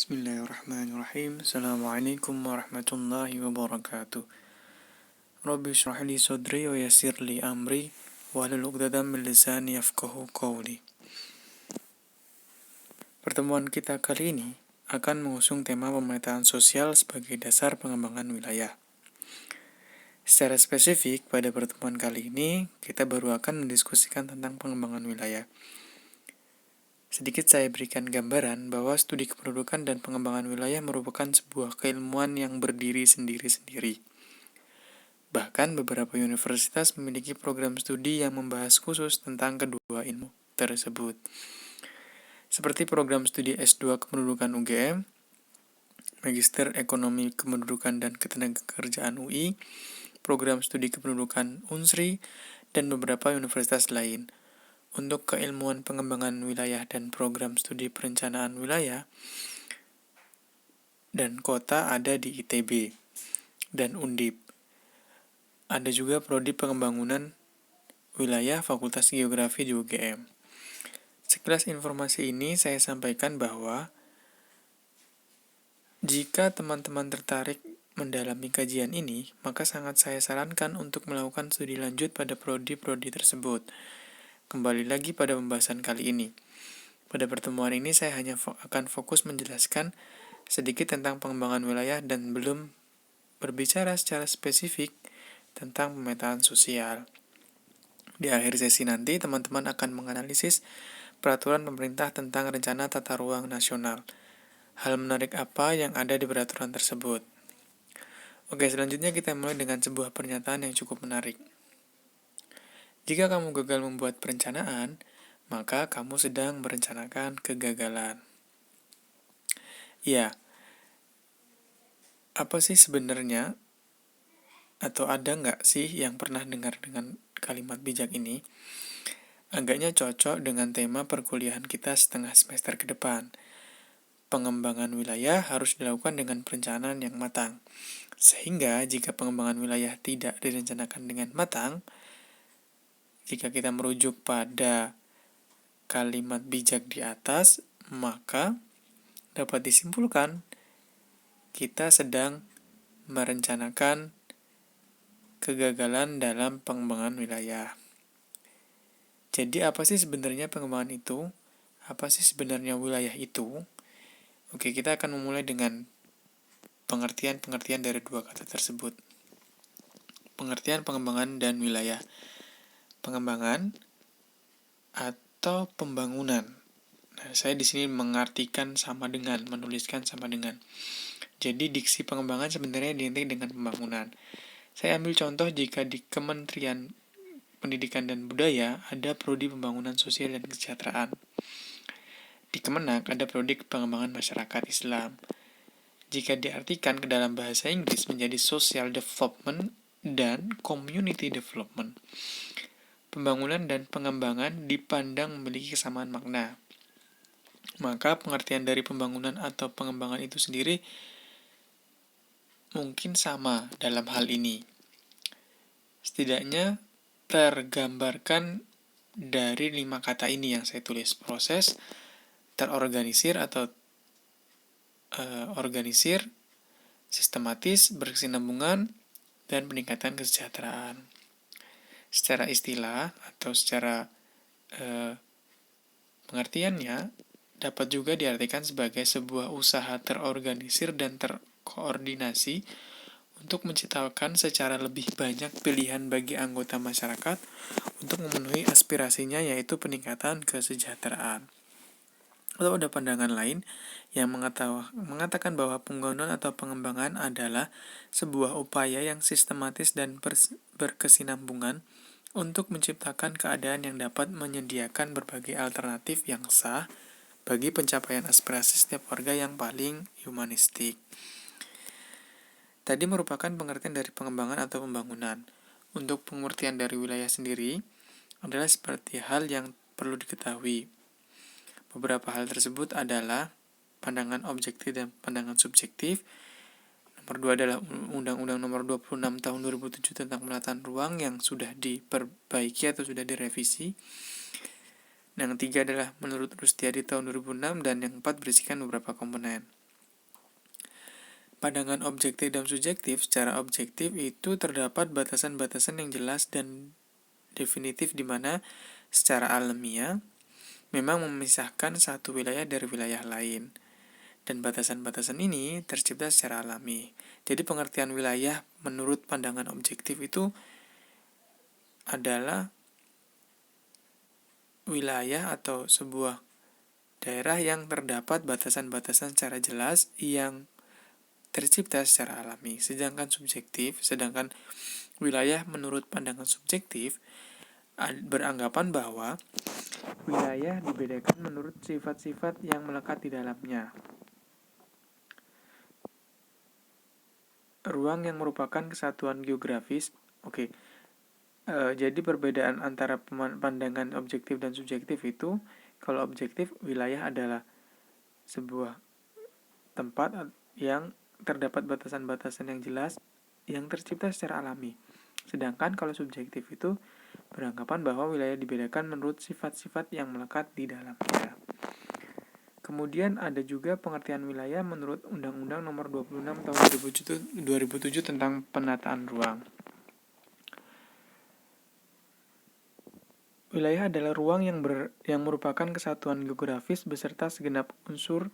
Bismillahirrahmanirrahim. Assalamualaikum warahmatullahi wabarakatuh. Rabbi shrah li sadri wa yassir li amri wahlul 'uqdatam min lisani yafqahu qawli. Pertemuan kita kali ini akan mengusung tema pemetaan sosial sebagai dasar pengembangan wilayah. Secara spesifik, pada pertemuan kali ini kita baru akan mendiskusikan tentang pengembangan wilayah. Sedikit saya berikan gambaran bahwa studi kependudukan dan pengembangan wilayah merupakan sebuah keilmuan yang berdiri sendiri-sendiri. Bahkan beberapa universitas memiliki program studi yang membahas khusus tentang kedua ilmu tersebut. Seperti program studi S2 Kependudukan UGM, Magister Ekonomi Kependudukan dan Ketenagakerjaan UI, program studi kependudukan UNSRI, dan beberapa universitas lain. Untuk keilmuan pengembangan wilayah dan program studi perencanaan wilayah dan kota ada di ITB dan Undip. Ada juga prodi pengembangan wilayah Fakultas Geografi di UGM. Sekilas informasi ini saya sampaikan bahwa jika teman-teman tertarik mendalami kajian ini, maka sangat saya sarankan untuk melakukan studi lanjut pada prodi-prodi tersebut. Kembali lagi pada pembahasan kali ini. Pada pertemuan ini saya hanya akan fokus menjelaskan sedikit tentang pengembangan wilayah dan belum berbicara secara spesifik tentang pemetaan sosial. Di akhir sesi nanti, teman-teman akan menganalisis peraturan pemerintah tentang rencana tata ruang nasional. Hal menarik apa yang ada di peraturan tersebut? Oke, selanjutnya kita mulai dengan sebuah pernyataan yang cukup menarik. Jika kamu gagal membuat perencanaan, maka kamu sedang merencanakan kegagalan. Ya, apa sih sebenarnya, atau ada nggak sih yang pernah dengar dengan kalimat bijak ini? Agaknya cocok dengan tema perkuliahan kita setengah semester ke depan. Pengembangan wilayah harus dilakukan dengan perencanaan yang matang. Sehingga jika pengembangan wilayah tidak direncanakan dengan matang, jika kita merujuk pada kalimat bijak di atas, maka dapat disimpulkan kita sedang merencanakan kegagalan dalam pengembangan wilayah. Jadi apa sih sebenarnya pengembangan itu? Apa sih sebenarnya wilayah itu? Oke, kita akan memulai dengan pengertian-pengertian dari dua kata tersebut. Pengertian pengembangan dan wilayah. Pengembangan atau pembangunan. Nah, saya di sini mengartikan sama dengan, menuliskan sama dengan. Jadi diksi pengembangan sebenarnya identik dengan pembangunan. Saya ambil contoh jika di Kementerian Pendidikan dan Budaya ada prodi pembangunan sosial dan kesejahteraan. Di Kemenak ada prodi pengembangan masyarakat Islam. Jika diartikan ke dalam bahasa Inggris menjadi social development dan community development. Pembangunan dan pengembangan dipandang memiliki kesamaan makna. Maka pengertian dari pembangunan atau pengembangan itu sendiri mungkin sama dalam hal ini. Setidaknya tergambarkan dari 5 kata ini yang saya tulis. Proses, terorganisir atau organisir, sistematis, berkesinambungan, dan peningkatan kesejahteraan. Secara istilah atau secara pengertiannya dapat juga diartikan sebagai sebuah usaha terorganisir dan terkoordinasi untuk menciptakan secara lebih banyak pilihan bagi anggota masyarakat untuk memenuhi aspirasinya, yaitu peningkatan kesejahteraan. Atau ada pandangan lain yang mengatakan bahwa pembangunan atau pengembangan adalah sebuah upaya yang sistematis dan berkesinambungan untuk menciptakan keadaan yang dapat menyediakan berbagai alternatif yang sah bagi pencapaian aspirasi setiap warga yang paling humanistik. Tadi merupakan pengertian dari pengembangan atau pembangunan. Untuk pengertian dari wilayah sendiri adalah seperti hal yang perlu diketahui. Beberapa hal tersebut adalah pandangan objektif dan pandangan subjektif. Nomor 2 adalah Undang-Undang Nomor 26 Tahun 2007 tentang penataan ruang yang sudah diperbaiki atau sudah direvisi. Yang 3 adalah menurut Rustiadi tahun 2006, dan yang 4 berisikan beberapa komponen. pandangan objektif dan subjektif, secara objektif itu terdapat batasan-batasan yang jelas dan definitif di mana secara alamiah memang memisahkan satu wilayah dari wilayah lain. Dan batasan-batasan ini tercipta secara alami. Jadi pengertian wilayah menurut pandangan objektif itu adalah wilayah atau sebuah daerah yang terdapat batasan-batasan secara jelas yang tercipta secara alami. Sedangkan wilayah menurut pandangan subjektif beranggapan bahwa wilayah dibedakan menurut sifat-sifat yang melekat di dalamnya. Ruang yang merupakan kesatuan geografis. Jadi perbedaan antara pandangan objektif dan subjektif itu, kalau objektif, wilayah adalah sebuah tempat yang terdapat batasan-batasan yang jelas yang tercipta secara alami. Sedangkan kalau subjektif itu beranggapan bahwa wilayah dibedakan menurut sifat-sifat yang melekat di dalamnya. Kemudian ada juga pengertian wilayah menurut Undang-Undang Nomor 26 Tahun 2007 tentang penataan ruang. Wilayah adalah ruang yang merupakan kesatuan geografis beserta segenap unsur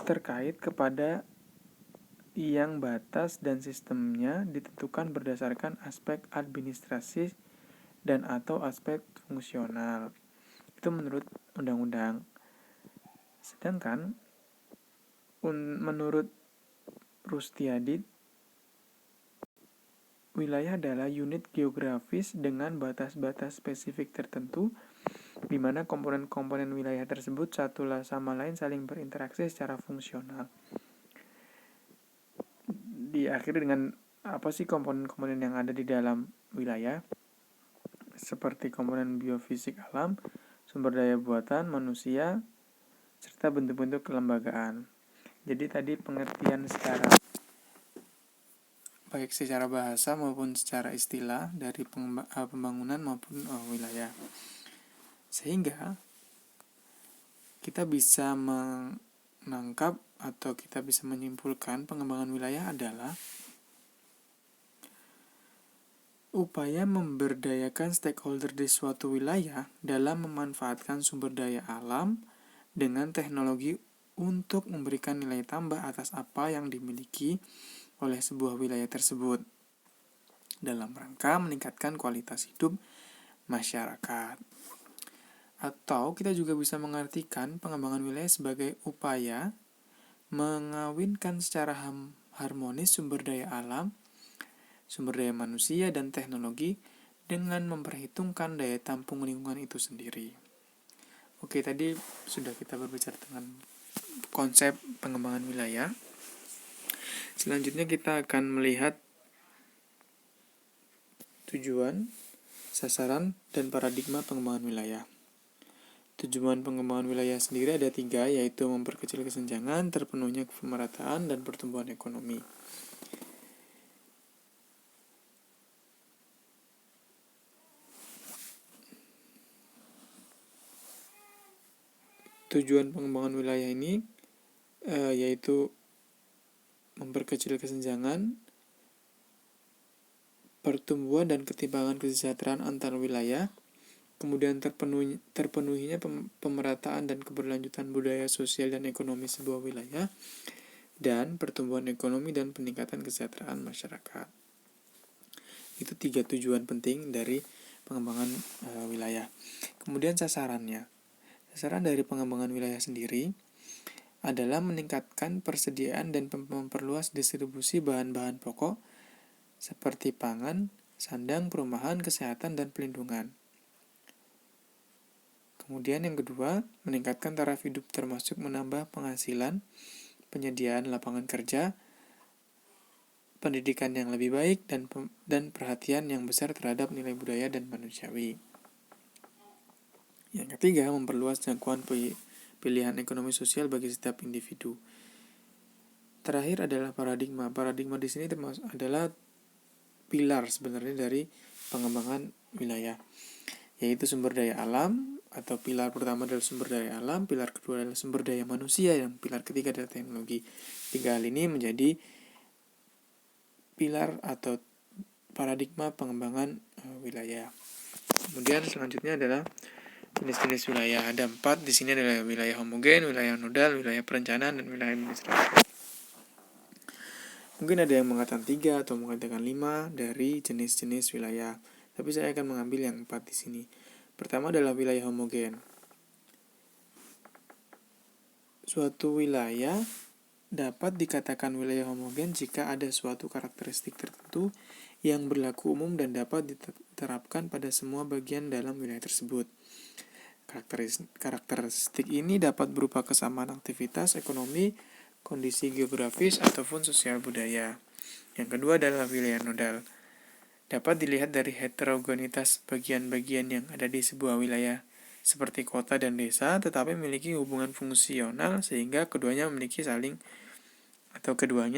terkait kepada yang batas dan sistemnya ditentukan berdasarkan aspek administrasi dan atau aspek fungsional. Itu menurut undang-undang. Sedangkan menurut Rustiadi, wilayah adalah unit geografis dengan batas-batas spesifik tertentu di mana komponen-komponen wilayah tersebut satu sama lain saling berinteraksi secara fungsional. Diakhiri dengan apa sih komponen-komponen yang ada di dalam wilayah? Seperti komponen biofisik alam, sumber daya buatan manusia, serta bentuk-bentuk kelembagaan. Jadi tadi pengertian baik secara bahasa maupun secara istilah dari pembangunan maupun wilayah. Sehingga kita bisa menangkap atau kita bisa menyimpulkan pengembangan wilayah adalah upaya memberdayakan stakeholder di suatu wilayah dalam memanfaatkan sumber daya alam dengan teknologi untuk memberikan nilai tambah atas apa yang dimiliki oleh sebuah wilayah tersebut dalam rangka meningkatkan kualitas hidup masyarakat. Atau kita juga bisa mengartikan pengembangan wilayah sebagai upaya mengawinkan secara harmonis sumber daya alam, sumber daya manusia, dan teknologi dengan memperhitungkan daya tampung lingkungan itu sendiri. Oke, tadi sudah kita berbicara tentang konsep pengembangan wilayah. Selanjutnya kita akan melihat tujuan, sasaran, dan paradigma pengembangan wilayah. Tujuan pengembangan wilayah sendiri ada 3, yaitu memperkecil kesenjangan, terpenuhnya pemerataan, dan pertumbuhan ekonomi. Tujuan pengembangan wilayah ini yaitu memperkecil kesenjangan, pertumbuhan dan ketimpangan kesejahteraan antar wilayah, kemudian terpenuhinya pemerataan dan keberlanjutan budaya sosial dan ekonomi sebuah wilayah, dan pertumbuhan ekonomi dan peningkatan kesejahteraan masyarakat. Itu 3 tujuan penting dari pengembangan wilayah. Kemudian sasarannya. Sasaran dari pengembangan wilayah sendiri adalah meningkatkan persediaan dan memperluas distribusi bahan-bahan pokok seperti pangan, sandang, perumahan, kesehatan, dan pelindungan. Kemudian yang kedua, meningkatkan taraf hidup termasuk menambah penghasilan, penyediaan lapangan kerja, pendidikan yang lebih baik, dan perhatian yang besar terhadap nilai budaya dan manusiawi. Yang ketiga, memperluas jangkauan pilihan ekonomi sosial bagi setiap individu. Terakhir adalah paradigma. Paradigma di sini adalah pilar sebenarnya dari pengembangan wilayah, yaitu sumber daya alam, atau pilar pertama adalah sumber daya alam, pilar kedua adalah sumber daya manusia, dan pilar ketiga adalah teknologi. 3 hal ini menjadi pilar atau paradigma pengembangan wilayah. Kemudian selanjutnya adalah jenis-jenis wilayah. Ada 4 di sini, adalah wilayah homogen, wilayah nodal, wilayah perencanaan, dan wilayah administrasi. Mungkin ada yang mengatakan 3 atau mengatakan 5 dari jenis-jenis wilayah, tapi saya akan mengambil yang 4 di sini. Pertama adalah wilayah homogen. Suatu wilayah dapat dikatakan wilayah homogen jika ada suatu karakteristik tertentu yang berlaku umum dan dapat diterapkan pada semua bagian dalam wilayah tersebut. Karakteristik ini dapat berupa kesamaan aktivitas ekonomi, kondisi geografis, ataupun sosial budaya. Yang kedua adalah wilayah nodal. Dapat dilihat dari heterogenitas bagian-bagian yang ada di sebuah wilayah, seperti kota dan desa, tetapi memiliki hubungan fungsional sehingga keduanya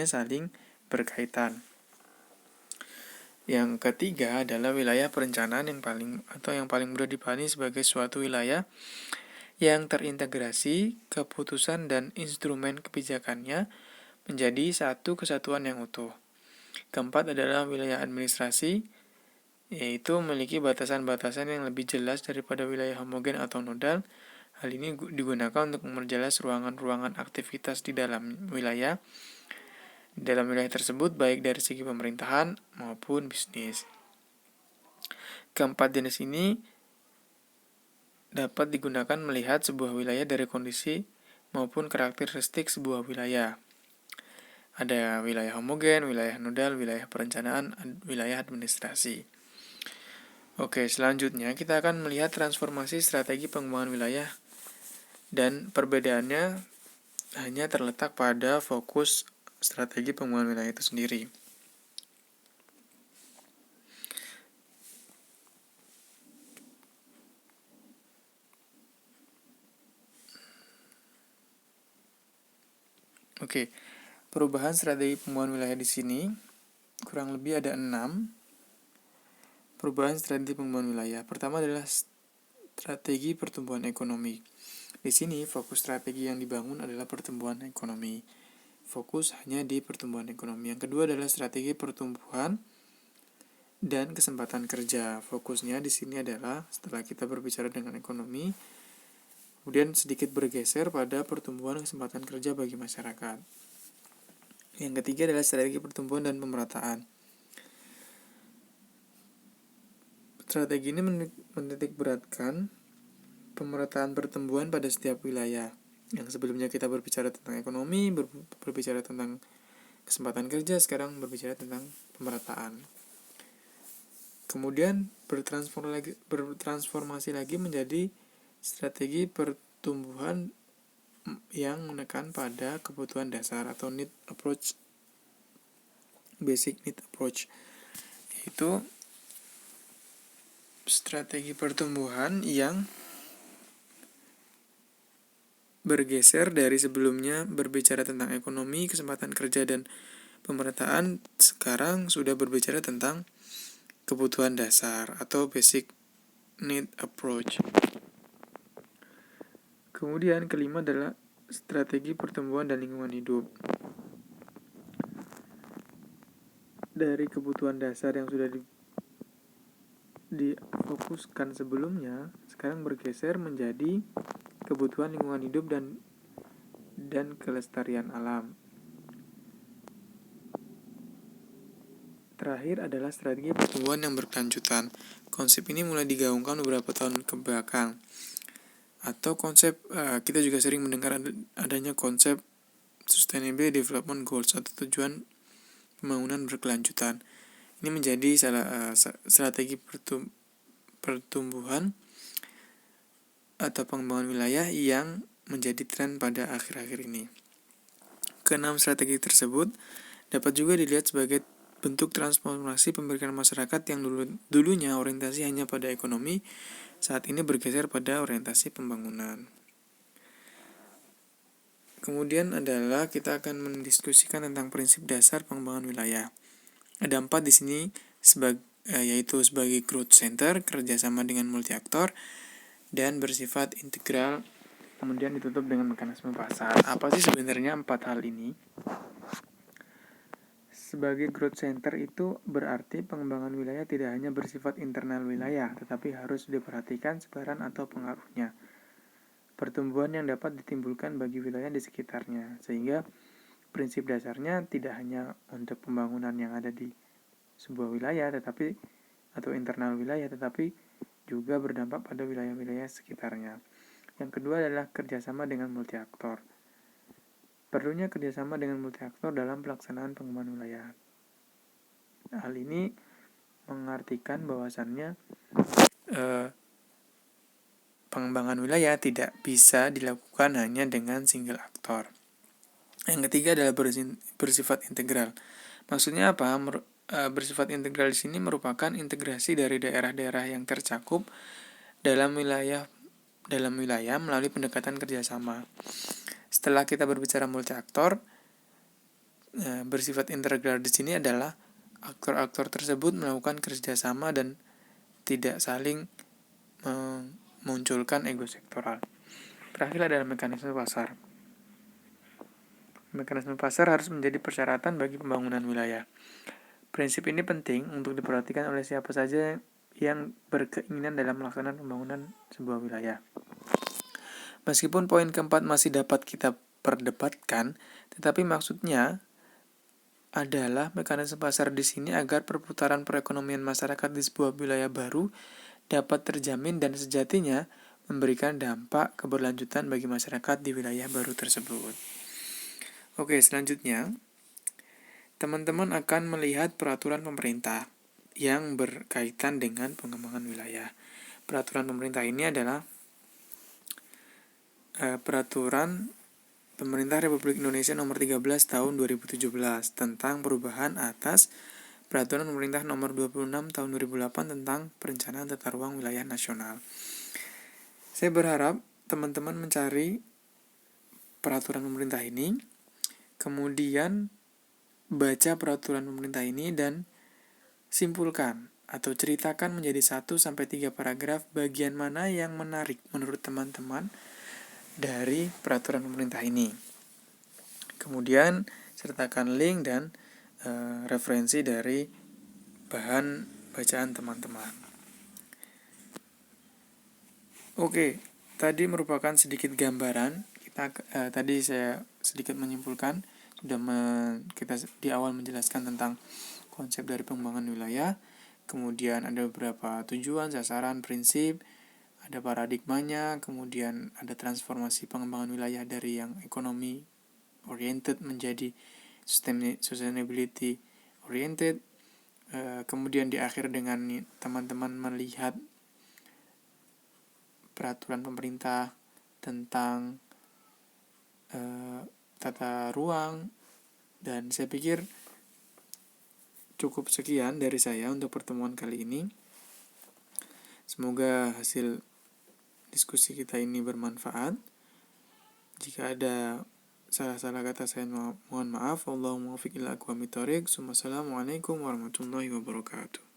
saling berkaitan. Yang ketiga adalah wilayah perencanaan yang paling mudah dipahami sebagai suatu wilayah yang terintegrasi keputusan dan instrumen kebijakannya menjadi satu kesatuan yang utuh. Keempat adalah wilayah administrasi, yaitu memiliki batasan-batasan yang lebih jelas daripada wilayah homogen atau nodal. Hal ini digunakan untuk memperjelas ruangan-ruangan aktivitas di dalam wilayah tersebut, baik dari segi pemerintahan maupun bisnis. Keempat jenis ini dapat digunakan melihat sebuah wilayah dari kondisi maupun karakteristik sebuah wilayah. Ada wilayah homogen, wilayah nodal, wilayah perencanaan, wilayah administrasi. Oke, selanjutnya kita akan melihat transformasi strategi pengembangan wilayah, dan perbedaannya hanya terletak pada fokus strategi pengembangan wilayah itu sendiri. Oke, perubahan strategi pengembangan wilayah di sini kurang lebih ada 6 perubahan strategi pengembangan wilayah. Pertama adalah strategi pertumbuhan ekonomi. Di sini fokus strategi yang dibangun adalah pertumbuhan ekonomi. Fokus hanya di pertumbuhan ekonomi. Yang kedua adalah strategi pertumbuhan dan kesempatan kerja. Fokusnya di sini adalah setelah kita berbicara dengan ekonomi, kemudian sedikit bergeser pada pertumbuhan kesempatan kerja bagi masyarakat. Yang ketiga adalah strategi pertumbuhan dan pemerataan. Strategi ini menitik beratkan pemerataan pertumbuhan pada setiap wilayah. Yang sebelumnya kita berbicara tentang ekonomi, berbicara tentang kesempatan kerja, sekarang berbicara tentang pemerataan. Kemudian bertransformasi lagi menjadi strategi pertumbuhan yang menekan pada kebutuhan dasar atau need approach, basic need approach, yaitu strategi pertumbuhan yang bergeser dari sebelumnya berbicara tentang ekonomi, kesempatan kerja, dan pemerataan, sekarang sudah berbicara tentang kebutuhan dasar atau basic need approach. Kemudian kelima adalah strategi pertumbuhan dan lingkungan hidup. Dari kebutuhan dasar yang sudah difokuskan sebelumnya, sekarang bergeser menjadi kebutuhan lingkungan hidup dan kelestarian alam. Terakhir adalah strategi pertumbuhan yang berkelanjutan. Konsep ini mulai digaungkan beberapa tahun ke belakang. Atau konsep, kita juga sering mendengar adanya konsep Sustainable Development Goals atau tujuan pembangunan berkelanjutan. Ini menjadi strategi pertumbuhan atau pengembangan wilayah yang menjadi tren pada akhir-akhir ini. Keenam strategi tersebut dapat juga dilihat sebagai bentuk transformasi pemberitaan masyarakat yang dulunya orientasi hanya pada ekonomi, saat ini bergeser pada orientasi pembangunan. Kemudian adalah kita akan mendiskusikan tentang prinsip dasar pengembangan wilayah. Ada 4 di sini, yaitu sebagai growth center, kerjasama dengan multi aktor, dan bersifat integral, kemudian ditutup dengan mekanisme pasar. Apa sih sebenarnya 4 hal ini? Sebagai growth center itu berarti pengembangan wilayah tidak hanya bersifat internal wilayah, tetapi harus diperhatikan sebaran atau pengaruhnya. Pertumbuhan yang dapat ditimbulkan bagi wilayah di sekitarnya, sehingga prinsip dasarnya tidak hanya untuk pembangunan yang ada di sebuah wilayah atau internal wilayah, tetapi juga berdampak pada wilayah-wilayah sekitarnya. Yang kedua adalah kerjasama dengan multi aktor. Perlunya kerjasama dengan multi aktor dalam pelaksanaan pengembangan wilayah. Hal ini mengartikan bahwasannya pengembangan wilayah tidak bisa dilakukan hanya dengan single aktor. Yang ketiga adalah bersifat integral. Maksudnya apa? Bersifat integral di sini merupakan integrasi dari daerah-daerah yang tercakup dalam wilayah melalui pendekatan kerjasama. Setelah kita berbicara multi aktor, bersifat integral di sini adalah aktor-aktor tersebut melakukan kerjasama dan tidak saling memunculkan ego sektoral. Terakhir adalah mekanisme pasar. Mekanisme pasar harus menjadi persyaratan bagi pembangunan wilayah. Prinsip ini penting untuk diperhatikan oleh siapa saja yang berkeinginan dalam melaksanakan pembangunan sebuah wilayah. Meskipun poin keempat masih dapat kita perdebatkan, tetapi maksudnya adalah mekanisme pasar di sini agar perputaran perekonomian masyarakat di sebuah wilayah baru dapat terjamin dan sejatinya memberikan dampak keberlanjutan bagi masyarakat di wilayah baru tersebut. Oke, selanjutnya teman-teman akan melihat peraturan pemerintah yang berkaitan dengan pengembangan wilayah. Peraturan pemerintah ini adalah Peraturan Pemerintah Republik Indonesia Nomor 13 Tahun 2017 tentang perubahan atas Peraturan Pemerintah Nomor 26 Tahun 2008 tentang Perencanaan Tata Ruang Wilayah Nasional. Saya berharap teman-teman mencari peraturan pemerintah ini, kemudian baca peraturan pemerintah ini dan simpulkan atau ceritakan menjadi 1-3 paragraf bagian mana yang menarik menurut teman-teman dari peraturan pemerintah ini. Kemudian sertakan link dan referensi dari bahan bacaan teman-teman. Oke, tadi merupakan sedikit gambaran. Tadi saya sedikit menyimpulkan, kita di awal menjelaskan tentang konsep dari pengembangan wilayah. Kemudian ada beberapa tujuan, sasaran, prinsip, ada paradigmanya, kemudian ada transformasi pengembangan wilayah dari yang ekonomi oriented menjadi sustainability oriented. Kemudian di akhir dengan teman-teman melihat peraturan pemerintah tentang tata ruang, dan saya pikir cukup sekian dari saya untuk pertemuan kali ini. Semoga hasil diskusi kita ini bermanfaat. Jika ada salah-salah kata saya mohon maaf. Wallahul muwaffiq ila aqwamit thoriq. Assalamualaikum warahmatullahi wabarakatuh.